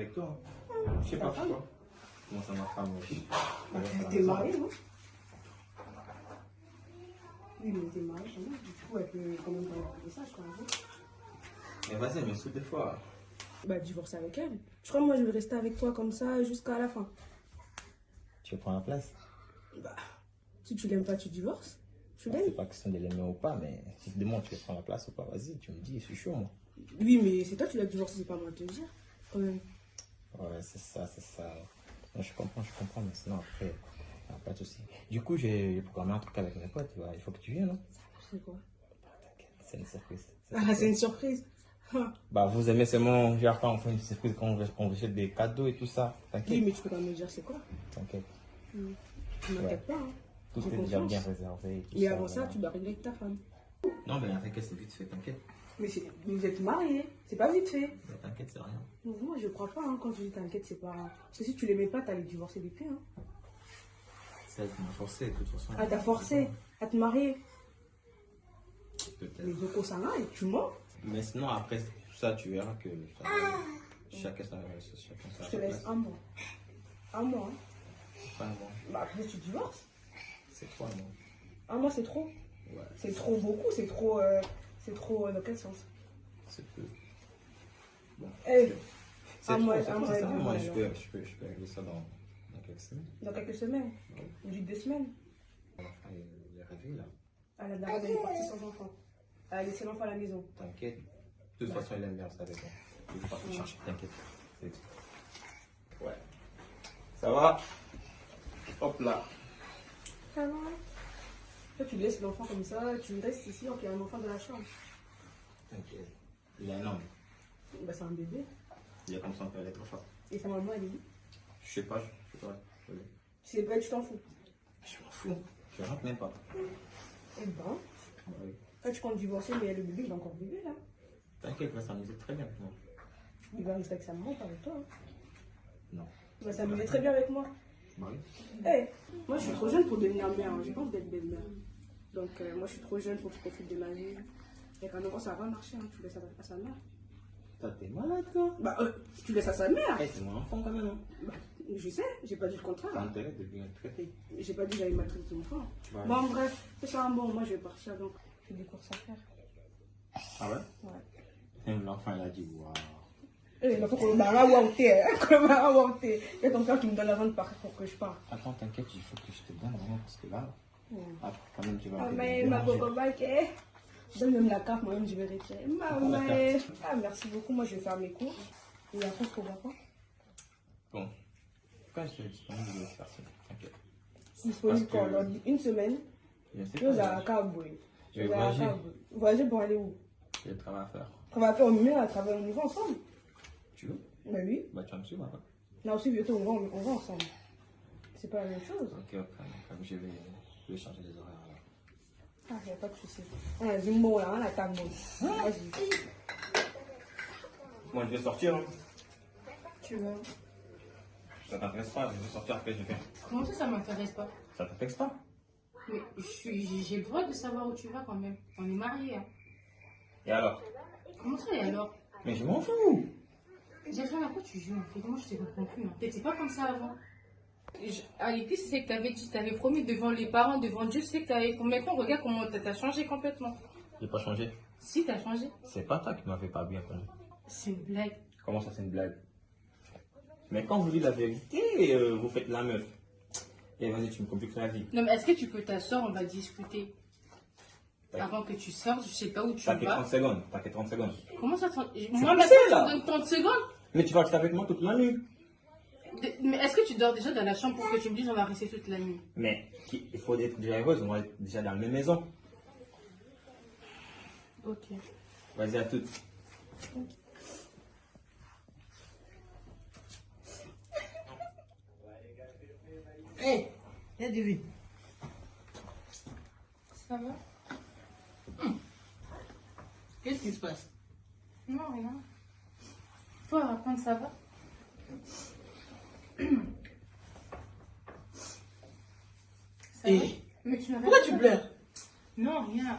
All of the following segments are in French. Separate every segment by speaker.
Speaker 1: avec toi. Hein. Je sais pas pourquoi. Comment ça, ma femme aussi.
Speaker 2: T'es marié, non? Oui, mais t'es marié, quand même. Du coup, elle peut quand même t'envoyer un message, quoi.
Speaker 1: Mais vas-y, elle me saoule des fois.
Speaker 2: Bah, divorcer avec elle. Je crois que moi, je vais rester avec toi comme ça jusqu'à la fin.
Speaker 1: Tu veux prendre la place?
Speaker 2: Bah, si tu l'aimes pas, tu divorces. Tu
Speaker 1: C'est
Speaker 2: l'aimes?
Speaker 1: pas question de l'aimer ou pas, mais si tu demandes, tu veux prendre la place ou pas, vas-y, tu me dis, je suis chaud, moi.
Speaker 2: Oui, mais c'est toi qui l'as divorcé, c'est pas moi de te le dire, quand même.
Speaker 1: Ouais, c'est ça, c'est ça. Non, je comprends, mais sinon après, pas de soucis. Du coup, j'ai programmé un truc avec mes potes, bah, il faut que tu viennes, non?
Speaker 2: C'est quoi?
Speaker 1: T'inquiète, c'est une surprise.
Speaker 2: Ah, c'est une surprise.
Speaker 1: Bah, vous aimez seulement, genre, quand on fait une surprise, quand on vous jette des cadeaux et tout ça.
Speaker 2: Oui,
Speaker 1: T'inquiète.
Speaker 2: mais tu peux pas me dire c'est quoi?
Speaker 1: T'inquiète.
Speaker 2: Tu m'inquiètes pas, hein.
Speaker 1: Tout
Speaker 2: J'ai
Speaker 1: est déjà
Speaker 2: confiance.
Speaker 1: bien réservé. Et tout
Speaker 2: Mais
Speaker 1: ça,
Speaker 2: avant ça,
Speaker 1: voilà.
Speaker 2: tu dois régler avec ta femme.
Speaker 1: Non, mais t'inquiète, c'est vite fait, t'inquiète.
Speaker 2: Mais vous êtes mariés, c'est pas vite fait.
Speaker 1: Mais t'inquiète, c'est rien.
Speaker 2: Donc, moi, je crois pas, hein, quand tu dis t'inquiète, c'est pas. Parce que si tu l'aimais pas, t'allais divorcer depuis, hein.
Speaker 1: Ça, tu m'as forcé, de toute façon.
Speaker 2: Ah, t'as forcé à te marier.
Speaker 1: Peut-être.
Speaker 2: Les deux ça et tu mens.
Speaker 1: Mais sinon, après tout ça, tu verras que ça, chacun sa
Speaker 2: Je te laisse un mois. Un mois, hein.
Speaker 1: Pas un mois.
Speaker 2: Bah, après, tu divorces.
Speaker 1: C'est 3 mois.
Speaker 2: Un mois, c'est trop.
Speaker 1: Ouais.
Speaker 2: C'est trop beaucoup, c'est trop. Dans quel sens?
Speaker 1: C'est peu. Bon.
Speaker 2: Eh,
Speaker 1: C'est
Speaker 2: un
Speaker 1: trop,
Speaker 2: mois,
Speaker 1: c'est
Speaker 2: un
Speaker 1: trop,
Speaker 2: mois et
Speaker 1: sincèrement,
Speaker 2: demi,
Speaker 1: moi,
Speaker 2: alors.
Speaker 1: je peux régler ça dans quelques semaines.
Speaker 2: Dans quelques semaines.
Speaker 1: Ouais.
Speaker 2: Ou du 2 semaines.
Speaker 1: L'enfant, il est réveillé, là.
Speaker 2: Ah, la daronne, elle est partie sans enfant. Elle a laissé l'enfant à la maison.
Speaker 1: T'inquiète. De toute façon, il aime bien ça avec moi. Je vais pas te chercher, t'inquiète. C'est tout. Ouais. Ça va? Hop là.
Speaker 2: Ça va. Toi, tu laisses l'enfant comme ça, tu restes ici, donc il y a un enfant dans la chambre.
Speaker 1: T'inquiète. Il est un homme.
Speaker 2: Bah, c'est un bébé.
Speaker 1: Il est comme ça, on peut aller trop fort.
Speaker 2: Et sa maman, elle est où?
Speaker 1: Je sais pas, je sais pas.
Speaker 2: Si elle peut être, tu t'en fous.
Speaker 1: Je m'en fous. Je rentre même pas.
Speaker 2: Eh ben,
Speaker 1: Ouais.
Speaker 2: quand tu comptes divorcer, mais le bébé, il est encore bébé là.
Speaker 1: T'inquiète, il va s'amuser très bien avec moi.
Speaker 2: Il va rester avec sa maman, pas avec toi. Hein.
Speaker 1: Non.
Speaker 2: Il va s'amuser très bien avec moi.
Speaker 1: Bah oui.
Speaker 2: Eh, moi, je suis trop jeune pour devenir mère. Hein. J'ai pas envie d'être belle-mère. Donc, moi, je suis trop jeune pour que je profite de ma vie. Et quand enfant, ça va pas marcher. Hein. Tu laisses à sa mère.
Speaker 1: T'es malade, toi.
Speaker 2: Bah, tu laisses à sa mère.
Speaker 1: Eh, c'est mon enfant quand même. Hein.
Speaker 2: Bah, je sais, j'ai pas dit le contraire.
Speaker 1: T'as intérêt de bien traiter.
Speaker 2: J'ai pas dit que j'allais maltraiter ton enfant.
Speaker 1: Ouais.
Speaker 2: Bon, bref, c'est ça. Bon, moi, je vais partir. Donc, j'ai des courses à faire.
Speaker 1: Ah ouais?
Speaker 2: Ouais.
Speaker 1: Et l'enfant, il a dit waouh.
Speaker 2: Eh, il faut qu'on m'a wanté. Qu'on m'a wanté. Il y a ton frère qui me donne la vente pour que je parte.
Speaker 1: Attends, t'inquiète, il faut que je te donne vraiment parce que là,
Speaker 2: Ah,
Speaker 1: quand même, tu vas
Speaker 2: ah,
Speaker 1: me
Speaker 2: mais ma
Speaker 1: déranger.
Speaker 2: coco baquet. Donne même la carte, moi-même, je vais retirer. Maman. Ah, merci beaucoup. Moi, je vais faire mes cours. Et après, je revois quoi?
Speaker 1: Bon, quand je serai disponible, je vais faire ça. T'inquiète.
Speaker 2: Disponible
Speaker 1: Parce
Speaker 2: quand?
Speaker 1: que-
Speaker 2: Dans une semaine?
Speaker 1: Je sais
Speaker 2: Tu vas
Speaker 1: pas.
Speaker 2: à Cowboy.
Speaker 1: Je vais voyager.
Speaker 2: Voyager pour aller où?
Speaker 1: J'ai du travail à faire.
Speaker 2: On va faire au mieux à travers le niveau ensemble.
Speaker 1: Tu veux?
Speaker 2: Bah oui.
Speaker 1: Bah, tu vas me suivre après.
Speaker 2: Là aussi, bientôt, on va ensemble. C'est pas la même chose.
Speaker 1: Ok, comme je vais changer les horaires alors.
Speaker 2: Ah, il n'y a pas de souci. Ah, j'ai un mot là, la table. Vas-y.
Speaker 1: Moi, je vais sortir. Hein.
Speaker 2: Tu veux?
Speaker 1: Ça t'intéresse pas? Je vais sortir après, je vais.
Speaker 3: Comment ça m'intéresse pas?
Speaker 1: Ça t'intéresse pas?
Speaker 3: Mais j'ai le droit de savoir où tu vas quand même. On est mariés. Hein.
Speaker 1: Et alors?
Speaker 3: Comment ça et alors?
Speaker 1: Mais je m'en fous!
Speaker 3: Jeffrey, à quoi tu joues en fait? Moi je te comprends plus. Hein. T'étais pas comme ça avant. À l'église, c'est que t'avais dit, t'avais promis devant les parents, devant Dieu, c'est que t'avais. Maintenant, regarde comment t'as changé complètement.
Speaker 1: J'ai pas changé.
Speaker 3: Si, t'as changé.
Speaker 1: C'est pas toi qui m'avais pas bien connu.
Speaker 3: C'est une blague.
Speaker 1: Comment ça, c'est une blague? Mais quand vous dites la vérité, vous faites la meuf. Et vas-y, tu me compliques la vie.
Speaker 3: Non, mais est-ce que tu peux t'asseoir, on va discuter. Avant que tu sortes, je sais pas où tu
Speaker 1: T'as que
Speaker 3: vas.
Speaker 1: 30 secondes. T'as que 30 secondes.
Speaker 3: Comment ça Moi,
Speaker 1: pressé,
Speaker 3: maintenant,
Speaker 1: là.
Speaker 3: tu me donnes 30 secondes.
Speaker 1: Mais tu vas rester avec moi toute la nuit.
Speaker 3: Mais est-ce que tu dors déjà dans la chambre pour que tu me dises on va rester toute la nuit?
Speaker 1: Mais il faut être déjà heureuse, on va être déjà dans la même maison.
Speaker 3: Ok.
Speaker 1: Vas-y, à toutes.
Speaker 4: Hé, y'a du vide.
Speaker 3: Ça va?
Speaker 4: Qu'est-ce qui se passe?
Speaker 3: Non, rien. Toi, raconte, ça va? Ça va? Mais tu
Speaker 4: Pourquoi tu pleures?
Speaker 3: Non, rien.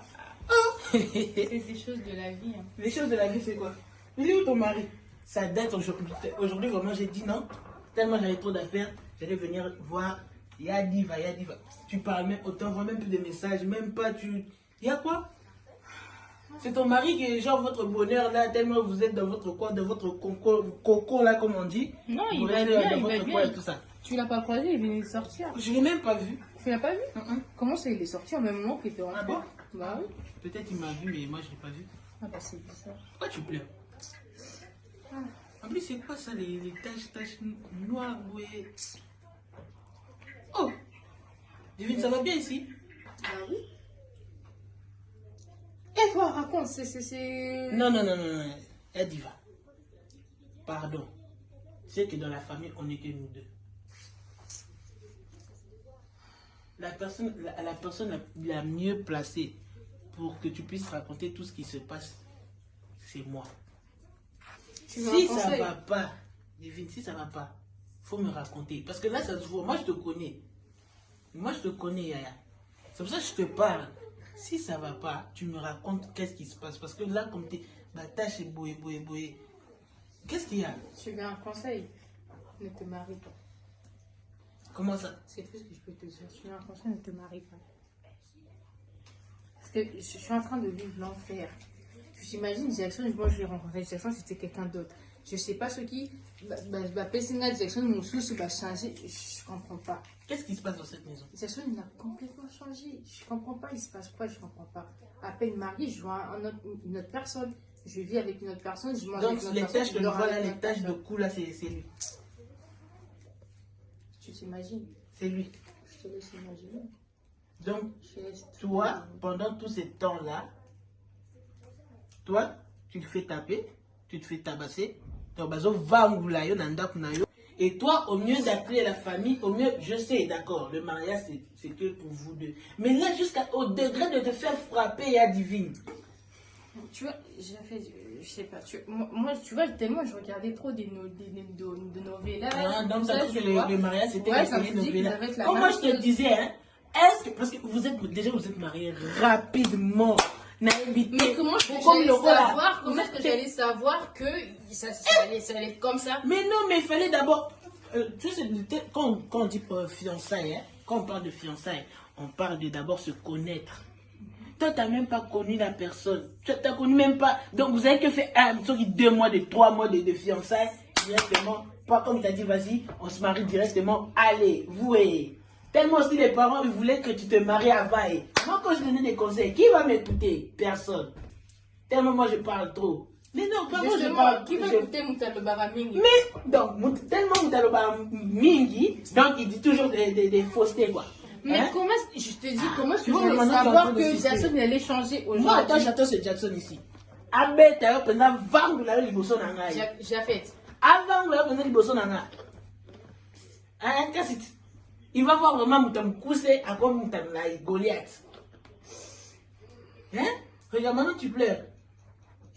Speaker 4: Oh.
Speaker 3: C'est des choses de la vie. Hein.
Speaker 4: Les choses de la vie, c'est quoi? Il est où ton mari? Ça date aujourd'hui. Aujourd'hui, vraiment, j'ai dit non. Tellement j'avais trop d'affaires, j'allais venir voir. Yadiva. Tu parles même, autant voit même plus de messages, même pas tu. Y'a quoi? C'est ton mari qui est genre votre bonheur là, tellement vous êtes dans votre coin, dans votre coco là, comme on dit.
Speaker 3: Non, il
Speaker 4: Vous
Speaker 3: va
Speaker 4: restez
Speaker 3: bien,
Speaker 4: dans
Speaker 3: il va
Speaker 4: votre
Speaker 3: bien.
Speaker 4: coin et tout ça.
Speaker 3: Tu l'as pas croisé, il venait de sortir.
Speaker 4: Je l'ai même pas vu.
Speaker 3: Tu l'as pas vu? Comment ça, il est sorti en même moment qu'il était rentré?
Speaker 4: Ah bon?
Speaker 3: Bah oui.
Speaker 4: Peut-être il m'a vu, mais moi je l'ai pas vu.
Speaker 3: Ah bah c'est bizarre.
Speaker 4: Pourquoi tu pleures? En plus, c'est quoi ça, les taches noires, ouais. Oh! Divine, ça va bien ici?
Speaker 3: Ah oui. Et toi, raconte,
Speaker 4: Non. Diva. Pardon. Tu sais que dans la famille, on n'est que nous deux. La personne la mieux placée pour que tu puisses raconter tout ce qui se passe, c'est moi.
Speaker 3: Tu veux
Speaker 4: Si
Speaker 3: un
Speaker 4: ça
Speaker 3: conseil?
Speaker 4: va pas, Divine, si ça va pas, faut me raconter. Parce que là, ça se voit. Moi, je te connais. Yaya. C'est pour ça que je te parle. Si ça va pas, tu me racontes qu'est-ce qui se passe. Parce que là, comme t'es tâche et boué. Qu'est-ce qu'il y a?
Speaker 3: Tu veux un conseil? Ne te marie pas.
Speaker 4: Comment ça?
Speaker 3: C'est tout ce que je peux te dire. Tu veux un conseil? Ne te marie pas. Parce que je suis en train de vivre l'enfer. Tu t'imagines, Jackson, moi je l'ai rencontré. Jackson, c'était quelqu'un d'autre. Je sais pas ce qui. Personnellement, Jackson, mon souci va changer. Je comprends pas.
Speaker 4: Qu'est-ce qui se passe dans cette maison?
Speaker 3: Jackson, il a complètement changé. Je comprends pas, il se passe quoi, je comprends pas. À peine marié, je vois une autre personne. Je vis avec une autre personne, je mange
Speaker 4: Donc,
Speaker 3: avec une autre
Speaker 4: les
Speaker 3: personne.
Speaker 4: taches que
Speaker 3: je
Speaker 4: je
Speaker 3: dors
Speaker 4: vois là,
Speaker 3: avec une
Speaker 4: les
Speaker 3: autre
Speaker 4: taches de
Speaker 3: personne.
Speaker 4: cou là, c'est lui.
Speaker 3: Tu t'imagines?
Speaker 4: C'est lui.
Speaker 3: Je te laisse imaginer.
Speaker 4: Donc,
Speaker 3: Je te laisse
Speaker 4: toi, pendant tous ces temps-là, toi, tu te fais taper, tu te fais tabasser. Et toi, au mieux d'appeler la famille, au mieux, je sais, d'accord, le mariage, c'est que pour vous deux. Mais là, jusqu'au degré de te faire frapper à Divine.
Speaker 3: Tu vois, j'ai fait, je sais pas, moi, tu vois, tellement je regardais trop de novellas.
Speaker 4: Ah, donc,
Speaker 3: ça,
Speaker 4: t'as cru
Speaker 3: tu
Speaker 4: que
Speaker 3: vois.
Speaker 4: le mariage, c'était
Speaker 3: Ouais,
Speaker 4: la
Speaker 3: ça me
Speaker 4: série
Speaker 3: dit que
Speaker 4: novella.
Speaker 3: ça va être la
Speaker 4: Comme
Speaker 3: même
Speaker 4: moi, je te
Speaker 3: chose.
Speaker 4: disais, hein, parce que vous êtes mariés rapidement.
Speaker 3: Mais comment comment est-ce que j'allais savoir que ça allait être comme ça?
Speaker 4: Mais non, mais il fallait d'abord. Tu sais, quand on dit fiançailles, hein, quand on parle de fiançailles, on parle de d'abord se connaître. Toi, tu n'as même pas connu la personne. Tu n'as connu même pas. Donc, vous avez que fait 2 mois, 3 mois de fiançailles directement. Pas comme tu as dit, vas-y, on se marie directement. Allez, vouez. Tellement aussi les parents ils voulaient que tu te maries avant. Moi, quand je donnais des conseils, qui va m'écouter? Personne. Tellement moi, je parle trop. Mais non, pas moi, je parle.
Speaker 3: Qui va écouter Moutalobara Mingi?
Speaker 4: Mais, donc, tellement Moutalobara Mingi, donc il dit toujours des faussetés, quoi.
Speaker 3: Mais
Speaker 4: Hein?
Speaker 3: comment, je te dis, comment est-ce que
Speaker 4: Tu vois,
Speaker 3: j'allais
Speaker 4: maintenant, tu es en
Speaker 3: savoir
Speaker 4: train de
Speaker 3: que
Speaker 4: citer.
Speaker 3: Jackson il allait changer aujourd'hui?
Speaker 4: Moi, attends, j'attends ce Jackson ici. Abe, t'as eu pendant 20 dollars de bosso nanga.
Speaker 3: J'ai fait.
Speaker 4: Avant, là, pendant le bosso nanga. Hein, qu'est-ce il va voir vraiment Moutam Koussé à comme Moutam Goliath. Hein? Regarde, maintenant tu pleures.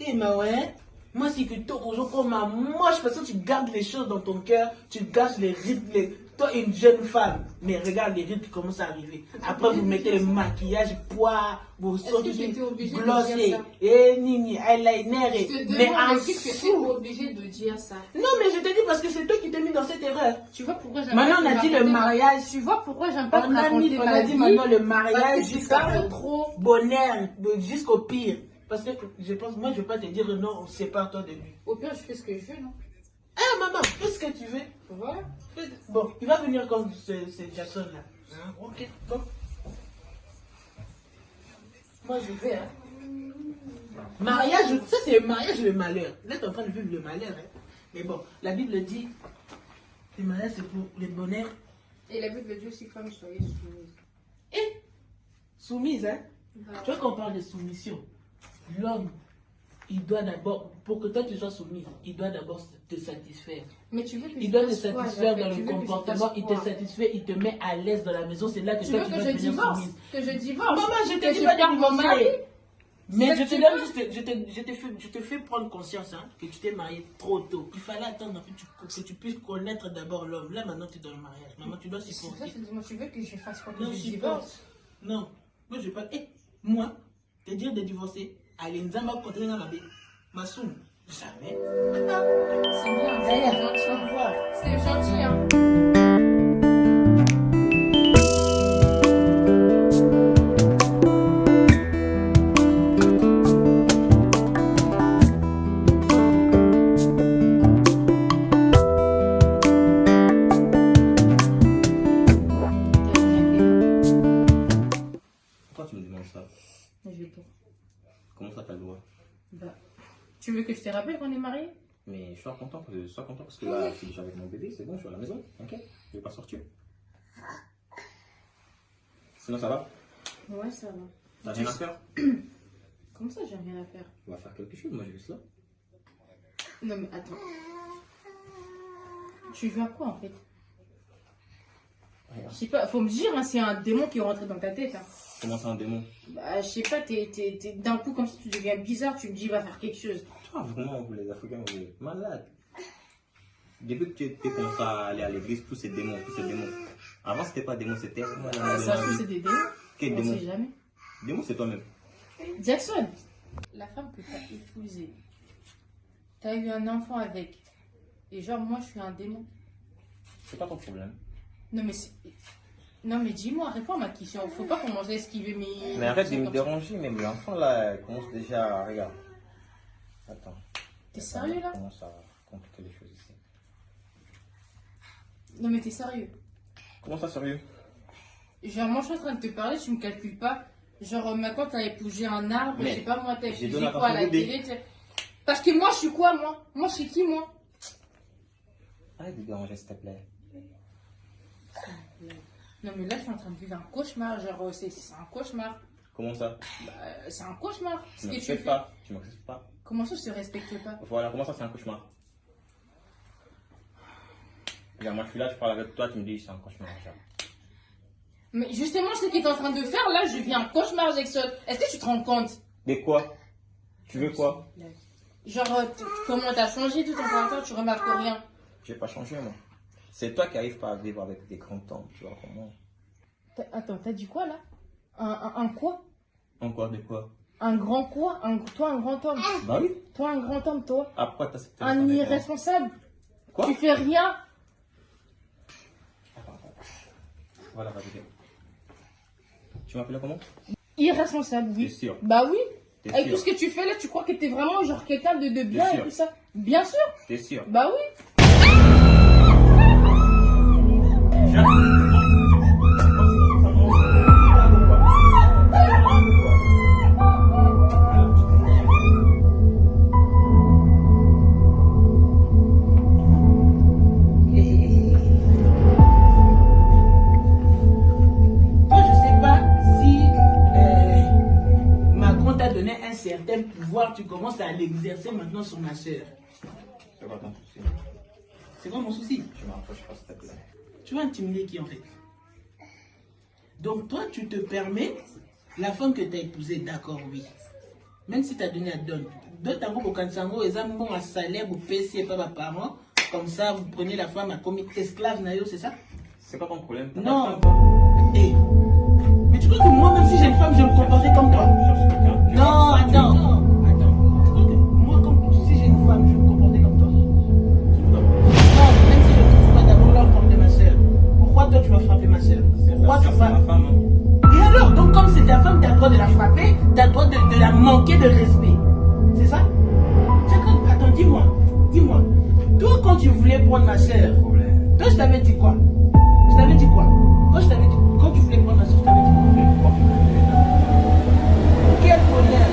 Speaker 4: Eh, mais ouais. Moi, c'est que toi, aujourd'hui, comme ma moche personne, tu gardes les choses dans ton cœur, tu gardes les rythmes. Toi, une jeune femme, mais regarde les rythmes qui commencent à arriver. Après, vous mettez le maquillage, poids, vous sortez
Speaker 3: j'étais obligée de
Speaker 4: glossé,
Speaker 3: dire ça?
Speaker 4: et nini, eyeliner,
Speaker 3: Je te
Speaker 4: mais
Speaker 3: demande,
Speaker 4: en
Speaker 3: est-ce que tu étais
Speaker 4: dessous.
Speaker 3: obligé de dire ça?
Speaker 4: Non, mais je te dis parce que c'est toi qui t'es mis dans cette erreur.
Speaker 3: Tu vois pourquoi j'aime
Speaker 4: Maintenant,
Speaker 3: pas
Speaker 4: on a
Speaker 3: te
Speaker 4: dit le
Speaker 3: raconter
Speaker 4: mariage.
Speaker 3: Tu vois pourquoi j'aime pas te
Speaker 4: On a
Speaker 3: raconter ma
Speaker 4: dit
Speaker 3: vie?
Speaker 4: maintenant le
Speaker 3: Parce
Speaker 4: mariage
Speaker 3: que tu
Speaker 4: jusqu'à
Speaker 3: parles trop.
Speaker 4: bonheur, jusqu'au pire. Parce que je pense, moi, je ne vais pas te dire non, on sépare-toi de lui.
Speaker 3: Au pire, je fais ce que je veux, non?
Speaker 4: Ah, maman, fais ce que tu veux.
Speaker 3: Voilà.
Speaker 4: Bon, il va venir comme ce Jackson-là. Hein? Ok, bon. Moi, je vais, hein. Mariage, ça c'est le mariage, le malheur. Là, tu es en train de vivre le malheur. Hein. Mais bon, la Bible dit, le mariage, c'est pour le bonheur.
Speaker 3: Et la Bible dit aussi, femme, soyez soumise.
Speaker 4: Et soumise, hein.
Speaker 3: Voilà.
Speaker 4: Tu vois qu'on parle de soumission. L'homme, il doit d'abord, pour que toi tu sois soumise, il doit d'abord te satisfaire.
Speaker 3: Mais tu veux que
Speaker 4: Il doit te
Speaker 3: fasse quoi,
Speaker 4: satisfaire
Speaker 3: Jacques?
Speaker 4: dans
Speaker 3: Tu
Speaker 4: le
Speaker 3: veux que je
Speaker 4: comportement,
Speaker 3: fasse
Speaker 4: il te
Speaker 3: quoi?
Speaker 4: satisfait, il te met à l'aise dans la maison. C'est là que
Speaker 3: Tu
Speaker 4: toi
Speaker 3: veux
Speaker 4: tu
Speaker 3: que
Speaker 4: vas
Speaker 3: je
Speaker 4: devenir
Speaker 3: divorce?
Speaker 4: soumise.
Speaker 3: Que je divorce?
Speaker 4: Maman, je
Speaker 3: Que
Speaker 4: te dis
Speaker 3: je
Speaker 4: pas
Speaker 3: perde
Speaker 4: de
Speaker 3: mon mari?
Speaker 4: divorcer. Mais
Speaker 3: C'est
Speaker 4: je
Speaker 3: ça
Speaker 4: te
Speaker 3: que
Speaker 4: donne
Speaker 3: tu
Speaker 4: juste, je te fais prendre conscience hein, que tu t'es marié trop tôt. Il fallait attendre que tu puisses connaître d'abord l'homme. Là maintenant tu es dans le mariage. Maman, tu dois
Speaker 3: C'est ça,
Speaker 4: supporter.
Speaker 3: je dis, moi, tu veux que je fasse quoi? Que
Speaker 4: Non,
Speaker 3: je
Speaker 4: supporte.
Speaker 3: divorce?
Speaker 4: Non, moi je vais pas. Moi, te dire de divorcer. Allez, Nzamba continuer à ma Massoum. Jamais.
Speaker 3: C'est bien,
Speaker 4: D'ailleurs,
Speaker 3: c'est gentil.
Speaker 4: au revoir.
Speaker 3: C'est gentil, hein.
Speaker 1: Pourquoi tu me demandes ça?
Speaker 3: Je vais pour.
Speaker 1: Comment ça t'as le droit?
Speaker 3: Bah, tu veux que je te rappelle qu'on est mariés?
Speaker 1: Mais sois content parce que là, si je suis avec mon bébé, c'est bon, je suis à la maison, t'inquiète, je vais pas sortir. Sinon, ça va?
Speaker 3: Ouais, ça va.
Speaker 1: T'as rien à faire?
Speaker 3: Comment ça, j'ai rien à faire?
Speaker 1: On va faire quelque chose, moi je reste là.
Speaker 3: Non, mais attends. Tu joues à quoi en fait?
Speaker 1: Regarde.
Speaker 3: Je sais pas, faut me dire hein, s'il y a un démon qui est rentré dans ta tête. Hein.
Speaker 1: Comment ça, un démon?
Speaker 3: Bah, je sais pas, d'un coup, comme si tu deviens bizarre, tu me dis, va faire quelque chose.
Speaker 1: Toi, vraiment, vous les Africains, vous êtes malades. Depuis que tu commencé à aller à l'église, tous ces démons. Avant, c'était pas démon, c'était.
Speaker 3: Ça se trouve, c'est des démons.
Speaker 1: Quel
Speaker 3: On
Speaker 1: démon?
Speaker 3: sait jamais.
Speaker 1: Démon, c'est toi-même.
Speaker 3: Jackson, la femme que t'as épousée, t'as eu un enfant avec. Et genre, moi, je suis un démon.
Speaker 1: C'est pas ton problème.
Speaker 3: Non, mais non, mais dis-moi, réponds à ma question. Faut pas commencer à esquiver mes.
Speaker 1: Mais arrête de me
Speaker 3: comme ça.
Speaker 1: déranger, même l'enfant là, il commence déjà à. Regarde. Attends.
Speaker 3: T'es sérieux là?
Speaker 1: Commence à compliquer les choses ici.
Speaker 3: Non, mais t'es sérieux?
Speaker 1: Comment ça, sérieux?
Speaker 3: Genre, moi, je suis en train de te parler, tu me calcules pas. Genre, maintenant, t'as épousé un arbre,
Speaker 1: Mais
Speaker 3: je sais pas, moi, t'as
Speaker 1: j'ai
Speaker 3: épousé
Speaker 1: donné
Speaker 3: quoi à
Speaker 1: à
Speaker 3: la
Speaker 1: ton bébé.
Speaker 3: télé. Parce que moi, je suis quoi, moi? Moi, je suis qui, moi?
Speaker 1: Arrête de déranger, s'il te plaît.
Speaker 3: Non, mais là, je suis en train de vivre un cauchemar. Genre, c'est un cauchemar.
Speaker 1: Comment ça?
Speaker 3: Bah, c'est un cauchemar.
Speaker 1: Tu
Speaker 3: Ce
Speaker 1: me
Speaker 3: que tu
Speaker 1: respectes
Speaker 3: fais.
Speaker 1: pas. Tu me respectes pas.
Speaker 3: Comment ça, je te respecte pas?
Speaker 1: Voilà, comment ça, c'est un cauchemar? Regarde, moi je suis là, je parle avec toi, tu me dis c'est un cauchemar. Regarde.
Speaker 3: Mais justement, ce que tu es en train de faire, là, je vis un cauchemar, Jackson. Est-ce que tu te rends compte?
Speaker 1: Mais quoi? Tu veux quoi?
Speaker 3: Genre, comment t'as changé tout en temps, tu remarques rien.
Speaker 1: Je vais pas changer, moi. C'est toi qui n'arrives pas à vivre avec des grands hommes, tu vois comment?
Speaker 3: Attends, t'as dit quoi, là? Un quoi?
Speaker 1: Encore de quoi?
Speaker 3: Un grand quoi? Toi, un grand homme.
Speaker 1: Bah oui.
Speaker 3: Toi, un grand homme, toi.
Speaker 1: Ah, pourquoi t'as accepté
Speaker 3: Un
Speaker 1: avec moi?
Speaker 3: irresponsable.
Speaker 1: Quoi?
Speaker 3: Tu fais rien.
Speaker 1: Attends. Voilà, va dire. Tu m'appelles comment?
Speaker 3: Irresponsable, oui.
Speaker 1: T'es sûr?
Speaker 3: Bah oui.
Speaker 1: T'es
Speaker 3: Avec
Speaker 1: sûr?
Speaker 3: tout ce que tu fais là, tu crois que t'es vraiment genre quelqu'un de bien
Speaker 1: T'es
Speaker 3: et
Speaker 1: sûr?
Speaker 3: tout ça? Bien sûr.
Speaker 1: T'es sûr?
Speaker 3: Bah oui.
Speaker 4: Toi, je sais pas si Macron t'a donné un certain pouvoir, tu commences à l'exercer maintenant sur ma soeur.
Speaker 1: C'est quoi ton souci?
Speaker 4: C'est quoi mon souci?
Speaker 1: Tu m'approches pas, s'il te plaît.
Speaker 4: Tu vas intimider qui en fait? Donc toi, tu te permets, la femme que tu as épousée, d'accord, oui. Même si tu as donné à Don. D'autres, au Kansango, ils ont bon salaire, vous payez pas vos parents. Comme ça, vous prenez la femme comme esclave, c'est ça?
Speaker 1: C'est pas ton problème? T'as
Speaker 4: Non.
Speaker 1: pas de femme?
Speaker 4: Eh. Mais tu crois que moi, même si j'ai une femme, je vais me comporter comme toi? Non, attends. Tu crois que moi, si j'ai une femme, je vais me comporter comme toi? Non, même si je ne trouve pas d'abord l'enfant de ma soeur. Pourquoi toi, tu vas frapper ma soeur? Pourquoi tu vas...
Speaker 1: ma femme, hein.
Speaker 4: Et alors, donc comme c'est ta femme, tu as le droit de la frapper, tu as le droit de la manquer de respect. C'est ça? Attends, dis-moi. Toi, quand tu voulais prendre ma soeur, toi, je t'avais dit quoi? Quand tu voulais prendre ma soeur, je t'avais dit quoi? Quel bonheur!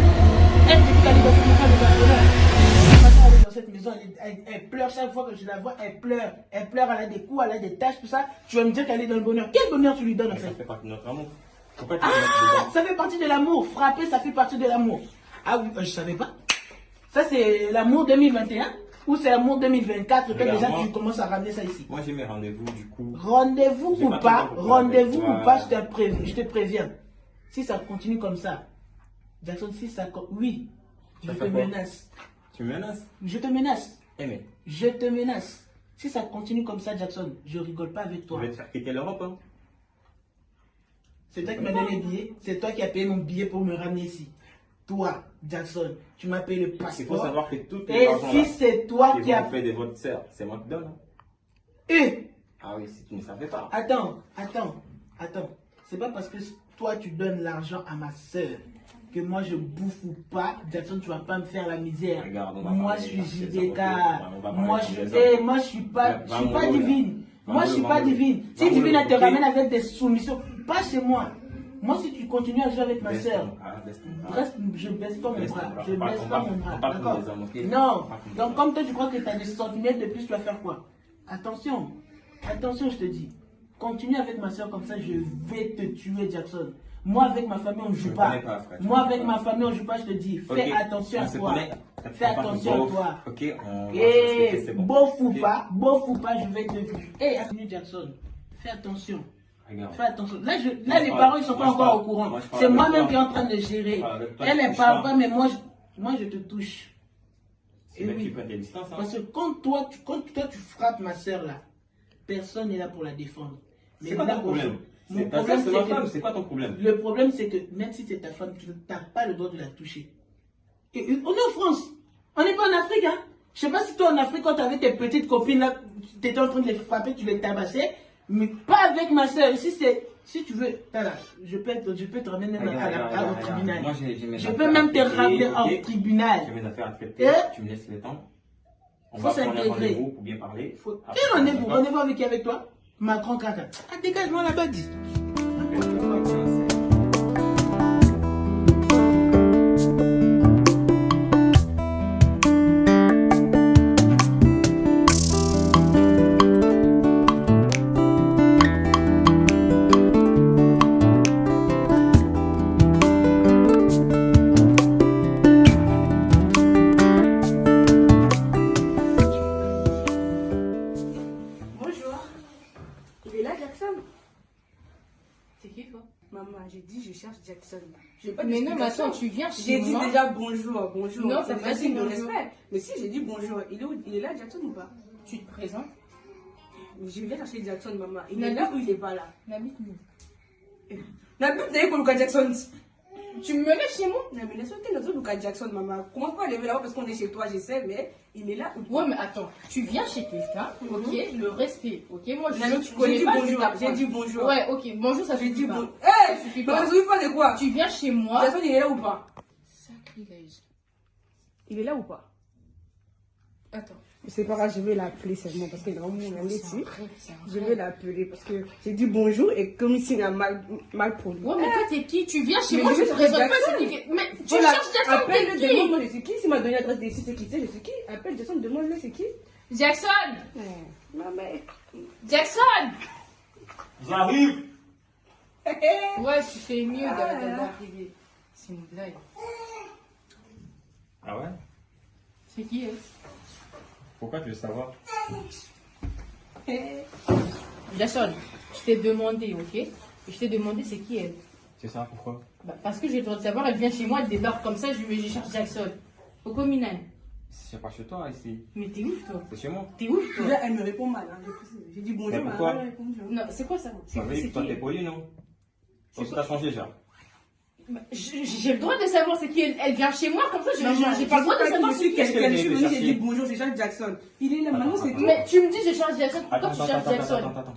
Speaker 4: Elle te dit qu'elle est dans cette maison, elle est bonheur. Maintenant, elle est dans cette maison, elle pleure chaque fois que je la vois, elle pleure, elle a des coups, elle a des taches, tout ça. Tu vas me dire qu'elle est dans le bonheur. Quel bonheur tu lui donnes en
Speaker 1: Ça
Speaker 4: fait?
Speaker 1: fait partie de notre amour. Pourquoi tu me mets dedans?
Speaker 4: Ça fait partie de l'amour. Frapper, ça fait partie de l'amour. Ah oui, je savais pas. Ça, c'est l'amour 2021 ou c'est l'amour 2024 que
Speaker 1: Regarde,
Speaker 4: déjà
Speaker 1: moi-
Speaker 4: tu commences à ramener ça ici.
Speaker 1: Moi j'ai mes rendez-vous du coup.
Speaker 4: Rendez-vous
Speaker 1: J'ai
Speaker 4: ou
Speaker 1: pas
Speaker 4: pas,
Speaker 1: de temps pour parler avec toi.
Speaker 4: je te préviens. Si ça continue comme ça, Jackson, si ça... Oui, je
Speaker 1: Ça
Speaker 4: te
Speaker 1: fait quoi?
Speaker 4: menace.
Speaker 1: Tu me menaces?
Speaker 4: Je te menace.
Speaker 1: Eh mais,
Speaker 4: Je te menace. Si ça continue comme ça, Jackson, je rigole pas avec
Speaker 1: je
Speaker 4: toi.
Speaker 1: vais te faire quitter l'Europe, hein.
Speaker 4: C'est toi qui m'as donné le billet. C'est toi qui as payé mon billet pour me ramener ici. toi, Jackson, tu m'as payé le
Speaker 1: Il faut
Speaker 4: passeport.
Speaker 1: savoir que tout
Speaker 4: Et
Speaker 1: l'argent
Speaker 4: si c'est toi qui as
Speaker 1: fait de votre sœur, c'est moi qui donne. Hein.
Speaker 4: Et
Speaker 1: Ah oui, si tu ne savais pas.
Speaker 4: attends. C'est pas parce que toi tu donnes l'argent à ma soeur que moi je bouffe ou pas. Jackson, tu vas pas me faire la misère.
Speaker 1: Regarde, on va
Speaker 4: Moi
Speaker 1: parler
Speaker 4: je suis
Speaker 1: des
Speaker 4: JDK.
Speaker 1: on va parler
Speaker 4: Moi
Speaker 1: des
Speaker 4: je
Speaker 1: hommes.
Speaker 4: moi je suis pas
Speaker 1: Va
Speaker 4: divine. Moi je suis pas
Speaker 1: Mangolo.
Speaker 4: divine. Si
Speaker 1: Mangolo,
Speaker 4: divine elle te
Speaker 1: ok.
Speaker 4: ramène avec des soumissions, pas chez moi. Moi si tu continues à jouer avec ma
Speaker 1: Baisse
Speaker 4: soeur,
Speaker 1: ton bras, baisse ton bras.
Speaker 4: reste, je baisse pas mon
Speaker 1: Baisse ton
Speaker 4: bras.
Speaker 1: bras.
Speaker 4: Je
Speaker 1: On parle-
Speaker 4: baisse
Speaker 1: on
Speaker 4: pas
Speaker 1: parle-
Speaker 4: mon bras.
Speaker 1: on parle comme
Speaker 4: D'accord?
Speaker 1: des hommes, ok?
Speaker 4: Non.
Speaker 1: On parle comme des
Speaker 4: Donc
Speaker 1: hommes.
Speaker 4: comme toi tu crois que tu as des centimètres de plus, tu vas faire quoi? Attention. Attention, je te dis. Continue avec ma soeur comme ça, je vais te tuer, Jackson. Moi, avec ma famille, on ne joue
Speaker 1: Je
Speaker 4: pas.
Speaker 1: connais pas, frère.
Speaker 4: Moi, avec ma famille, on ne joue pas, je te dis. Fais
Speaker 1: Ok,
Speaker 4: attention
Speaker 1: on
Speaker 4: à
Speaker 1: se
Speaker 4: toi.
Speaker 1: connaît.
Speaker 4: Fais attention à toi.
Speaker 1: Ok, on va se
Speaker 4: Et
Speaker 1: respecter, c'est bon.
Speaker 4: beau fou
Speaker 1: Ok.
Speaker 4: pas, je vais te tuer. Et attention, Jackson. Fais attention.
Speaker 1: Regarde.
Speaker 4: Fais attention. Là,
Speaker 1: Moi,
Speaker 4: les
Speaker 1: je parle-
Speaker 4: parents, ils sont
Speaker 1: moi,
Speaker 4: pas
Speaker 1: je
Speaker 4: encore
Speaker 1: parle-
Speaker 4: au courant.
Speaker 1: moi, je parle
Speaker 4: C'est
Speaker 1: avec
Speaker 4: moi-même
Speaker 1: toi.
Speaker 4: qui est en train de gérer.
Speaker 1: Je parle avec toi,
Speaker 4: Elle
Speaker 1: je
Speaker 4: ne
Speaker 1: touche
Speaker 4: parle
Speaker 1: pas.
Speaker 4: pas, mais moi, je te touche.
Speaker 1: C'est
Speaker 4: Et
Speaker 1: même
Speaker 4: oui.
Speaker 1: qui prend des distances. Hein.
Speaker 4: Parce que quand toi, tu frappes ma soeur là, personne n'est là pour la défendre. Mais
Speaker 1: C'est quoi
Speaker 4: là,
Speaker 1: ton problème?
Speaker 4: mon
Speaker 1: C'est ta
Speaker 4: problème,
Speaker 1: sœur, c'est ma
Speaker 4: c'est que-
Speaker 1: femme, c'est quoi ton problème?
Speaker 4: Le problème, c'est que même si c'est ta femme, tu n'as pas le droit de la toucher. Et on est en France. On n'est pas en Afrique. Hein. Je sais pas si toi en Afrique, quand tu avais tes petites copines là, tu étais en train de les frapper, tu les tabassais. Mais pas avec ma soeur. Ici, c'est. Si tu veux, là, je peux te ramener même au tribunal.
Speaker 1: Moi, j'ai mes
Speaker 4: Je
Speaker 1: affaires
Speaker 4: peux même
Speaker 1: à
Speaker 4: te
Speaker 1: traiter,
Speaker 4: ramener
Speaker 1: ok?
Speaker 4: au tribunal.
Speaker 1: J'ai mes affaires à traiter.
Speaker 4: Et
Speaker 1: Tu me laisses le temps. On
Speaker 4: faut
Speaker 1: va prendre un
Speaker 4: s'intégrer.
Speaker 1: rendez-vous pour bien parler. Après,
Speaker 4: Quel rendez-vous?
Speaker 1: d'accord.
Speaker 4: Rendez-vous avec qui? Avec toi? Macron caca. Ah, dégage-moi là-bas, dis.
Speaker 2: Bonjour. Il est là, Jackson?
Speaker 3: C'est qui toi?
Speaker 2: Maman, j'ai dit je cherche Jackson. J'ai pas
Speaker 3: Mais non, mais
Speaker 2: d'explication.
Speaker 3: attends, tu viens
Speaker 2: J'ai
Speaker 3: chez
Speaker 2: dit
Speaker 3: moi.
Speaker 2: déjà bonjour, bonjour.
Speaker 3: Non,
Speaker 2: c'est
Speaker 3: t'as
Speaker 2: déjà
Speaker 3: pas dit
Speaker 2: signe de
Speaker 3: bonjour.
Speaker 2: respect. Mais si, j'ai dit bonjour. Il est là, Jackson ou pas?
Speaker 3: Tu te présentes.
Speaker 2: Je viens chercher Jackson, maman. Il
Speaker 3: Mais
Speaker 2: est là
Speaker 3: non.
Speaker 2: ou il est pas là?
Speaker 3: N'habite nous.
Speaker 2: N'habite pas Lucas Jackson.
Speaker 3: Tu me laisses chez moi?
Speaker 2: Non, mais laisse-moi notre Lucas Jackson, maman. Commence pas à lever là-haut parce qu'on est chez toi, je sais, mais il est là ou pas?
Speaker 3: Ouais, mais attends, tu viens chez quelqu'un, ok, le respect, ok, moi je
Speaker 2: Non,
Speaker 3: tu
Speaker 2: j'ai
Speaker 3: connais
Speaker 2: dit
Speaker 3: pas, je
Speaker 2: bonjour.
Speaker 3: t'apprends.
Speaker 2: J'ai dit bonjour.
Speaker 3: Ouais, ok, bonjour, ça
Speaker 2: J'ai
Speaker 3: suffit
Speaker 2: dit
Speaker 3: pas.
Speaker 2: bonjour.
Speaker 3: Ça
Speaker 2: Hé!
Speaker 3: suffit
Speaker 2: Mais
Speaker 3: pas.
Speaker 2: ça suffit pas de quoi?
Speaker 3: Tu viens chez moi.
Speaker 2: Jackson, il est là ou pas?
Speaker 3: Sacrilège.
Speaker 2: Il est là ou pas?
Speaker 3: Attends.
Speaker 2: C'est pas grave, je vais l'appeler seulement parce qu'il est vraiment mon
Speaker 3: C'est un
Speaker 2: ici.
Speaker 3: rêve, c'est un
Speaker 2: Je
Speaker 3: rêve.
Speaker 2: vais l'appeler parce que j'ai dit bonjour et comme ici il a mal pour lui.
Speaker 3: Ouais, mais toi t'es qui? Tu viens chez
Speaker 2: Mais
Speaker 3: moi,
Speaker 2: je
Speaker 3: tu
Speaker 2: vais
Speaker 3: te
Speaker 2: chercher
Speaker 3: présentes pas,
Speaker 2: Jackson.
Speaker 3: tu dis que- Mais tu
Speaker 2: Voilà,
Speaker 3: cherches Jackson,
Speaker 2: appelle-le,
Speaker 3: t'es
Speaker 2: demande-moi
Speaker 3: qui?
Speaker 2: je suis qui. S'il m'a donné l'adresse d'ici, c'est qui c'est, je suis qui. Appelle Jackson, demande-le c'est qui.
Speaker 3: Jackson!
Speaker 2: Ma mère.
Speaker 3: Jackson!
Speaker 1: J'arrive!
Speaker 3: Ouais, tu fais mieux
Speaker 2: Ah.
Speaker 3: d'arriver. C'est une blague.
Speaker 1: Ah ouais?
Speaker 3: C'est qui elle?
Speaker 1: Pourquoi tu veux savoir?
Speaker 3: Jackson, je t'ai demandé, ok? Je t'ai demandé c'est qui elle?
Speaker 1: Tu sais ça pourquoi?
Speaker 3: Bah, parce que j'ai le droit de savoir, elle vient chez moi, elle débarque comme ça, je cherche Jackson. Au communal.
Speaker 1: C'est pas chez toi ici.
Speaker 3: Mais t'es ouf toi?
Speaker 1: C'est chez moi.
Speaker 3: T'es ouf toi?
Speaker 2: Là, elle me répond mal. Hein. J'ai dit bonjour,
Speaker 1: Mais
Speaker 2: mais
Speaker 1: pourquoi
Speaker 2: elle me répond mal.
Speaker 3: Non, c'est quoi ça? C'est
Speaker 1: Bah oui,
Speaker 3: c'est
Speaker 1: toi
Speaker 3: qui
Speaker 1: t'es
Speaker 3: elle?
Speaker 1: poli, non? Toi ça t'a changé déjà.
Speaker 3: Bah, j'ai le droit de savoir c'est qui elle. Elle vient chez moi comme ça,
Speaker 2: Maman,
Speaker 3: j'ai pas le droit de savoir c'est qui.
Speaker 1: Qu'est-ce
Speaker 2: Quelqu'un,
Speaker 1: qu'elle
Speaker 2: je suis
Speaker 1: vient
Speaker 2: venue, j'ai
Speaker 1: chercher?
Speaker 2: dit bonjour, je cherche Jackson. Il est là, maintenant c'est tout.
Speaker 3: Mais tu me dis je cherche Jackson, pourquoi tu cherches Jackson?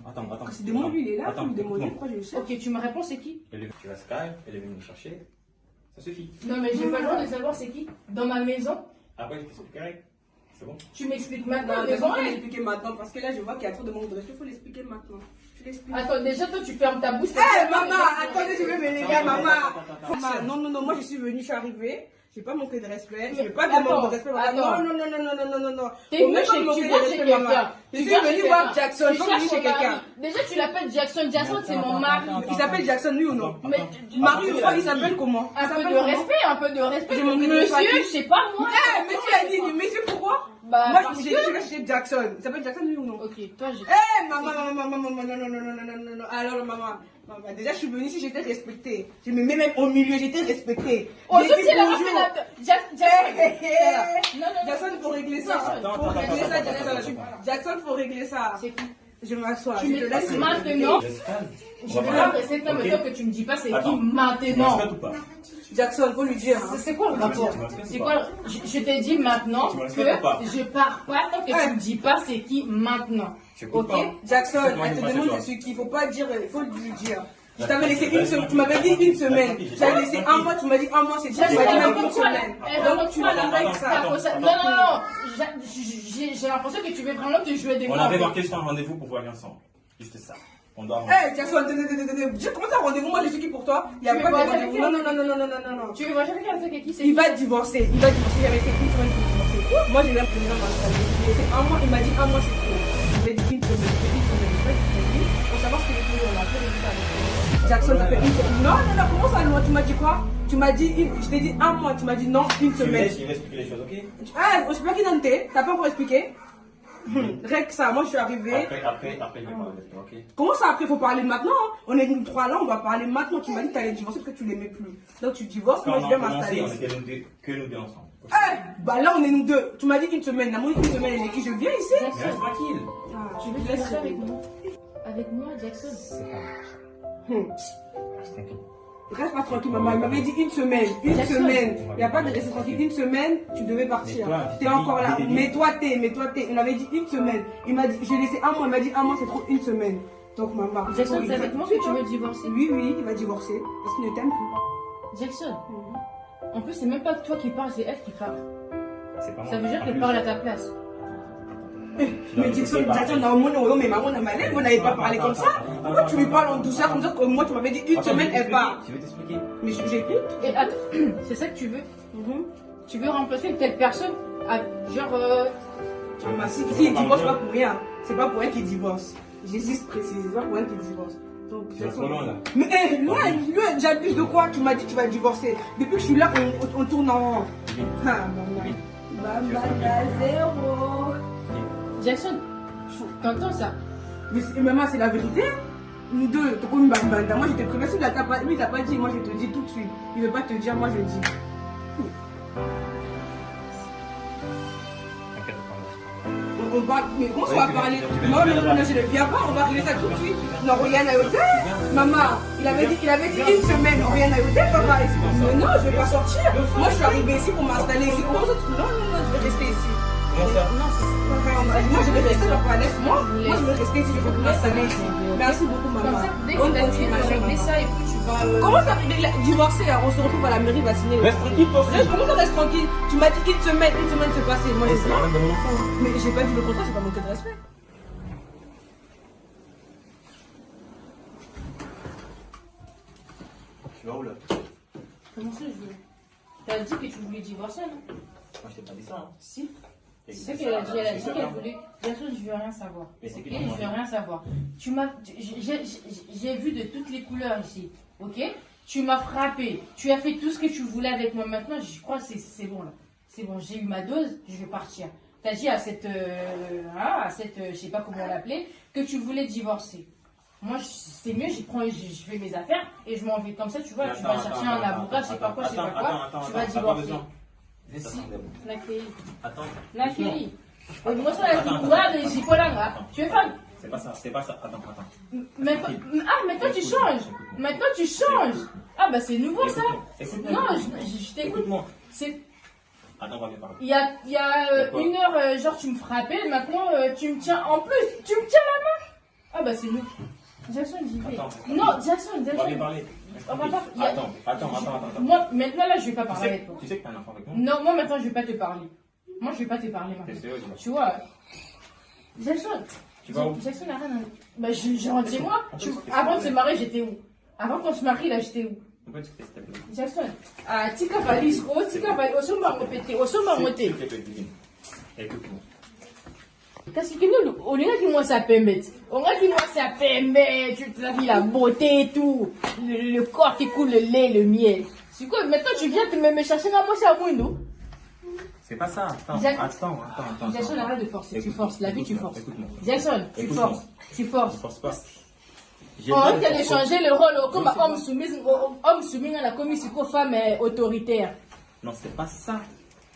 Speaker 1: Attends.
Speaker 2: C'est demande-lui, il est là,
Speaker 1: Attends,
Speaker 2: faut lui demander
Speaker 1: écoute-moi.
Speaker 2: pourquoi je le cherche.
Speaker 3: Ok, tu me réponds c'est qui?
Speaker 1: Tu vas Sky, elle est venue me chercher. Ça suffit.
Speaker 3: Non mais j'ai pas le droit de savoir c'est qui. Dans ma maison,
Speaker 1: Après, je t'expliquerai. C'est bon?
Speaker 3: tu m'expliques
Speaker 2: Non,
Speaker 3: maintenant.
Speaker 2: il
Speaker 3: Mais
Speaker 2: faut
Speaker 3: bon,
Speaker 2: l'expliquer maintenant parce que là je vois qu'il y a trop de monde de respect, il faut l'expliquer maintenant. Tu l'expliques.
Speaker 3: attends, déjà toi tu fermes ta bouche.
Speaker 2: Hé maman, attendez, je vais m'énerver, maman.
Speaker 1: Attends.
Speaker 2: Maman, non, moi je suis venue, je suis arrivée. J'ai pas manqué de respect, je
Speaker 3: Mais
Speaker 2: vais pas
Speaker 3: attends,
Speaker 2: demander de respect.
Speaker 3: attends.
Speaker 2: Non.
Speaker 3: T'es
Speaker 2: Faut
Speaker 3: venu
Speaker 2: même pas
Speaker 3: chez
Speaker 2: me manquer
Speaker 3: tu
Speaker 2: de
Speaker 3: viens chez
Speaker 2: respect,
Speaker 3: quelqu'un.
Speaker 2: maman. Je
Speaker 3: Tu
Speaker 2: suis
Speaker 3: viens chez
Speaker 2: venue voir
Speaker 3: quelqu'un.
Speaker 2: Jackson,
Speaker 3: Tu
Speaker 2: je suis venue
Speaker 3: cherches
Speaker 2: chez
Speaker 3: ton
Speaker 2: quelqu'un.
Speaker 3: mari. Déjà tu l'appelles Jackson. Jackson c'est mon mari.
Speaker 2: Il s'appelle Jackson, lui ou non?
Speaker 3: Mais
Speaker 2: Marie, je crois qu'il s'appelle comment?
Speaker 3: un
Speaker 2: Il
Speaker 3: peu
Speaker 2: s'appelle
Speaker 3: de
Speaker 2: comment?
Speaker 3: respect, un peu de respect.
Speaker 2: J'ai manqué de
Speaker 3: Monsieur,
Speaker 2: respect.
Speaker 3: je sais pas moi.
Speaker 2: Eh, monsieur a dit, monsieur pourquoi?
Speaker 3: Bah
Speaker 2: Moi,
Speaker 3: parce
Speaker 2: j'ai
Speaker 3: que.
Speaker 2: dit chez Jackson. Il s'appelle Jackson, lui ou non?
Speaker 3: Ok, toi j'ai.
Speaker 2: Eh, maman, non. Alors, maman, déjà, je suis venue ici, j'étais respectée. Je me mets même au milieu, j'étais respectée.
Speaker 3: Oh,
Speaker 2: J'ai
Speaker 3: sauf
Speaker 2: dit
Speaker 3: si elle a
Speaker 2: bonjour.
Speaker 3: rappelé la. Non, non,
Speaker 2: Jackson, faut régler ça.
Speaker 1: Attends,
Speaker 2: Faut régler ça,
Speaker 1: attends,
Speaker 2: Jackson. Jackson, faut régler ça.
Speaker 3: C'est qui?
Speaker 2: Je m'assois.
Speaker 3: Tu
Speaker 2: Je te laisse.
Speaker 3: maintenant.
Speaker 1: Laisse calme.
Speaker 3: Je vais pas rester comme
Speaker 1: Ok.
Speaker 3: toi que tu me dis pas c'est qui
Speaker 1: Attends.
Speaker 3: maintenant.
Speaker 1: Respect ou pas?
Speaker 2: Jackson, faut lui dire. Hein.
Speaker 3: C'est quoi le rapport? C'est quoi? Je te dis maintenant que je pars pas tant que tu me dis pas c'est qui maintenant. Ok?
Speaker 2: Jackson, elle te demande de ce qu'il faut pas dire, il faut lui dire. Je t'avais laissé une semaine, tu m'avais dit une semaine. J'avais laissé un mois, tu m'as dit un mois, c'est déjà, tu m'as dit même une semaine. Donc tu m'as avec ça.
Speaker 3: Non. J'ai l'impression que tu veux vraiment te jouer des mots.
Speaker 1: On avait marqué juste un rendez-vous pour voir ensemble. Juste ça. On doit
Speaker 2: Hé, Jackson, j'ai commencé un rendez-vous, moi je suis qui pour toi? Il n'y a pas de rendez-vous. Non.
Speaker 3: Tu veux voir quelqu'un avec qui c'est?
Speaker 2: Il va divorcer, j'avais fait une semaine pour divorcer. Moi j'ai même prévenu un mois, il m'a dit un mois c'est trop. J'ai dit une semaine, pour savoir ce que les pays on a fait avec Jackson, ça fait une semaine. Non, comment ça, moi, tu m'as dit quoi? Tu m'as dit, je t'ai dit un mois, tu m'as dit non, une semaine.
Speaker 1: Je vais expliquer les choses, ok?
Speaker 2: Je sais pas qui donne t'as pas encore expliqué? Rien que ça, moi je suis arrivée.
Speaker 1: Après, je vais parler avec toi, ok? Comment
Speaker 2: ça après, faut parler maintenant? On est nous trois là, on va parler maintenant. Tu m'as dit que t'allais divorcer parce que tu l'aimais plus. Donc tu divorces, moi je viens m'installer.
Speaker 1: On était que nous deux ensemble.
Speaker 2: Bah là on est nous deux. Tu m'as dit une semaine, la moitié d'une semaine, elle est qui? Je viens ici.
Speaker 1: Reste tranquille.
Speaker 3: Tu veux divorcer avec moi? Avec moi, Jackson?
Speaker 1: C'est pas Reste tranquille.
Speaker 2: Reste pas tranquille, maman. Il m'avait dit une semaine. Il n'y a pas de rester tranquille. Une semaine, tu devais partir. T'es encore là. Mais toi, t'es. Il m'avait dit une semaine. Il m'a dit, j'ai laissé un mois. Il m'a dit un mois, c'est trop une semaine. Donc, maman.
Speaker 3: Jackson, c'est avec moi que tu veux divorcer?
Speaker 2: Oui, il va divorcer. Parce qu'il ne t'aime plus.
Speaker 3: Jackson. En plus, c'est même pas toi qui parles, c'est elle qui parle. Ça veut dire qu'elle parle à ta place.
Speaker 2: Mais Jackson, on n'avait pas parlé comme ça. Pourquoi tu lui parles en douceur comme ça que moi tu m'avais dit une semaine elle part?
Speaker 1: Je vais t'expliquer.
Speaker 2: Mais j'écoute.
Speaker 3: Et attends, c'est ça que tu veux? Tu veux remplacer une telle personne à genre.
Speaker 2: Si il divorce pas pour rien, c'est pas pour elle qu'il divorce. J'insiste précise, c'est pas pour elle qu'il divorce. Donc,
Speaker 1: c'est trop loin là.
Speaker 2: Mais loin, j'abuse de quoi? Tu m'as dit que tu vas divorcer. Depuis que je suis là, on tourne en rond. Zéro.
Speaker 3: Jackson, t'entends ça?
Speaker 2: Mais maman, c'est la vérité. Nous deux, t'as connu Banda. Moi, je t'ai prévenu. Lui, il t'a pas dit. Moi, je te dis tout de suite. Il veut pas te dire. Moi, je dis. On va. Mais comment on va parler? Non, je ne viens pas. On va régler ça tout de suite. Non, rien à hôtel. Maman, il avait dit une semaine. Rien à hôtel, papa. Mais non, je vais pas sortir. Moi, je suis arrivée ici pour m'installer ici. Non, je vais rester ici. Moi je vais rester papa, laisse-moi. Moi je vais rester ici, je vais m'installer ici. Merci beaucoup maman.
Speaker 3: Comme ça, dès que tu vas régler ça et puis tu vas.
Speaker 2: Comment ça divorcer? On se retrouve à la mairie, il va signer.
Speaker 1: Reste tranquille toi aussi.
Speaker 2: Comment ça reste tranquille? Tu m'as dit une semaine s'est passée. Moi
Speaker 1: c'est la même de mon enfant.
Speaker 2: Mais j'ai pas dit le contraire, j'ai pas manqué de respect.
Speaker 1: Tu vas où là?
Speaker 3: Comment ça je veux? T'as dit que tu voulais divorcer, non?
Speaker 1: Moi je t'ai pas dit ça.
Speaker 3: Si. C'est ce qu'elle a dit, qu'elle voulait. Bien sûr, je veux rien savoir.
Speaker 1: Mais c'est que
Speaker 3: je veux rien savoir. J'ai vu de toutes les couleurs ici, ok? Tu m'as frappé, tu as fait tout ce que tu voulais avec moi. Maintenant, je crois que c'est bon là. C'est bon, j'ai eu ma dose, je vais partir. T'as dit à cette, je sais pas comment l'appeler, que tu voulais divorcer. Moi, c'est mieux, je fais mes affaires et je m'en vais comme ça, tu vois. Tu vas chercher un avocat, je sais pas quoi, tu vas divorcer.
Speaker 1: Attends.
Speaker 3: Nakiri. Moi, ça, tu es fan.
Speaker 1: C'est pas ça. Attends.
Speaker 3: Maintenant tu changes. Ah, bah c'est nouveau ça. Non, je t'écoute.
Speaker 1: Attends, on va bien parler.
Speaker 3: Il y a une heure, genre tu me frappais, maintenant tu me tiens. En plus, tu me tiens la main. Ah, bah c'est nouveau. Jackson, j'y vais. Non, Jackson.
Speaker 1: On va bien parler. Attends.
Speaker 3: Moi, maintenant là, je vais pas parler avec toi.
Speaker 1: Tu sais que t'as un enfant avec moi?
Speaker 3: Non, moi maintenant, je vais pas te parler. Moi, je vais pas te parler maintenant. Tu vois, Jackson.
Speaker 1: Tu vas où?
Speaker 3: Jackson n'a rien à... Bah, je rentre chez moi. Avant de se marier, j'étais où? Avant qu'on se marie, là, j'étais où?
Speaker 1: On peut discuter, s'il te plaît.
Speaker 3: Jackson. Ah, tika valise, osoma mopete, osoma mote.
Speaker 1: Écoute-moi.
Speaker 3: Parce que nous, on est là qui moi ça permet. On a qui moi ça permet. Tu as vu la beauté et tout. Le corps qui coule le lait, le miel. C'est quoi? Maintenant tu viens me chercher à moi, c'est à moi, non?
Speaker 1: C'est pas ça. Attends.
Speaker 3: Jackson, arrête de forcer. Tu forces. La vie, tu forces.
Speaker 1: Écoute-moi.
Speaker 3: Jackson, tu forces.
Speaker 1: Je force pas.
Speaker 3: On a d'échanger le rôle comme homme soumis à la commission femme autoritaire.
Speaker 1: Non, c'est pas ça.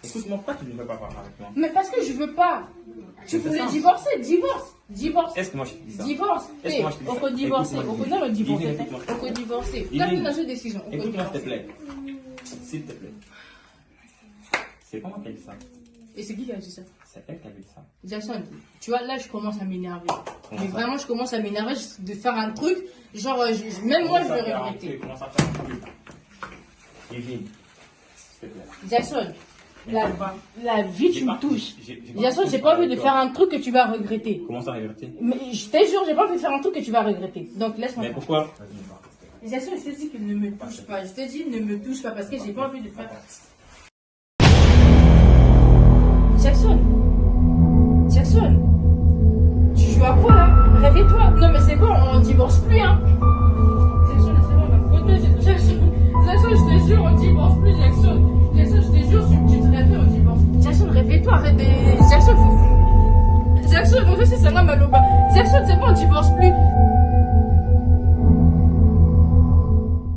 Speaker 1: Écoute-moi, pourquoi tu ne veux pas parler avec moi?
Speaker 3: Mais parce que je veux pas. Tu voulais divorcer, divorce.
Speaker 1: Est-ce que moi je te dis ça?
Speaker 3: Divorce. On peut divorcer. On peut divorcer. On peut divorcer. Tu as pris dans une décision.
Speaker 1: Écoute-moi, s'il te plaît. S'il te plaît. C'est comment qu'elle dit ça?
Speaker 3: Et c'est qui a dit ça?
Speaker 1: C'est elle qui a dit ça.
Speaker 3: Jackson, tu vois, là, je commence à m'énerver.
Speaker 1: Comment
Speaker 3: Mais
Speaker 1: ça?
Speaker 3: vraiment, je commence à m'énerver de faire un truc. Genre, même moi, je vais regretter.
Speaker 1: Comment ça fait un truc? Kevin, s'il te plaît.
Speaker 3: Jackson, la vie, tu me touches.
Speaker 1: Jackson,
Speaker 3: Jackson, j'ai pas envie de faire un truc que tu vas regretter.
Speaker 1: Comment ça regretter?
Speaker 3: Mais je te jure, j'ai pas envie de faire un truc que tu vas regretter. Donc, laisse-moi.
Speaker 1: Mais pourquoi?
Speaker 3: Jackson, je te dis qu'il ne me touche pas. Je te dis, ne me touche pas parce que j'ai pas envie de faire. Jackson, tu joues à quoi là? Réveille-toi. Non, mais c'est bon, on divorce plus, hein. Jackson, c'est bon, on va protéger. Jackson, je te jure, on divorce plus, Jackson. Jackson, je te jure, tu te réveilles, on divorce. Jackson, réveille-toi, arrête de. Jackson, Jackson, mon fils, c'est moi, Maloba. Jackson, c'est bon, on divorce plus.